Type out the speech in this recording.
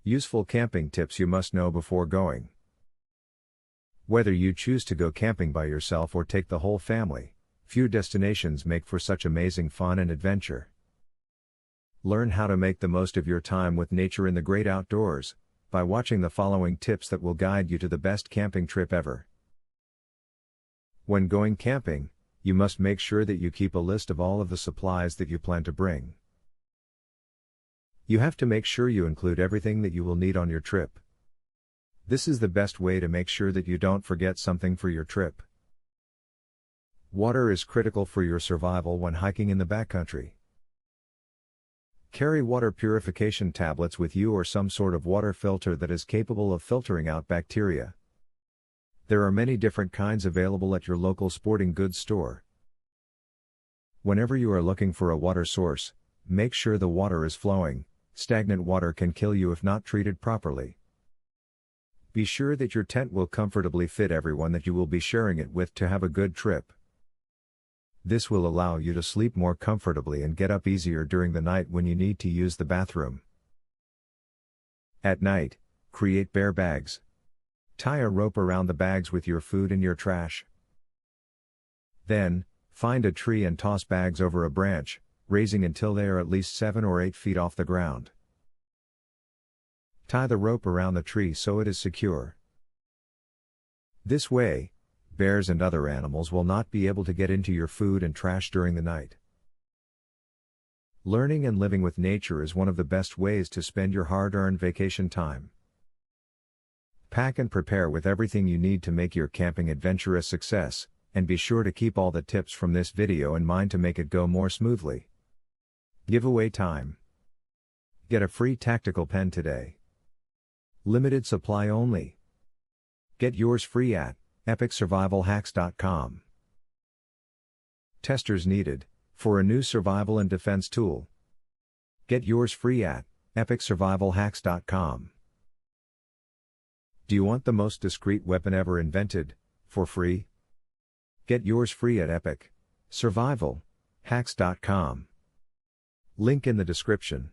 Useful camping tips you must know before going. Whether you choose to go camping by yourself or take the whole family, few destinations make for such amazing fun and adventure. Learn how to make the most of your time with nature in the great outdoors by watching the following tips that will guide you to the best camping trip ever. When going camping, you must make sure that you keep a list of all of the supplies that you plan to bring. You have to make sure you include everything that you will need on your trip. This is the best way to make sure that you don't forget something for your trip. Water is critical for your survival when hiking in the backcountry. Carry water purification tablets with you or some sort of water filter that is capable of filtering out bacteria. There are many different kinds available at your local sporting goods store. Whenever you are looking for a water source, make sure the water is flowing. Stagnant water can kill you if not treated properly. Be sure that your tent will comfortably fit everyone that you will be sharing it with to have a good trip. This will allow you to sleep more comfortably and get up easier during the night when you need to use the bathroom. At night, create bear bags. Tie a rope around the bags with your food and your trash. Then, find a tree and toss bags over a branch, raising until they are at least 7 or 8 feet off the ground. Tie the rope around the tree so it is secure. This way, bears and other animals will not be able to get into your food and trash during the night. Learning and living with nature is one of the best ways to spend your hard-earned vacation time. Pack and prepare with everything you need to make your camping adventure a success, and be sure to keep all the tips from this video in mind to make it go more smoothly. Giveaway time. Get a free tactical pen today. Limited supply only. Get yours free at epicsurvivalhacks.com. Testers needed for a new survival and defense tool. Get yours free at epicsurvivalhacks.com. Do you want the most discreet weapon ever invented, for free? Get yours free at epicsurvivalhacks.com. Link in the description.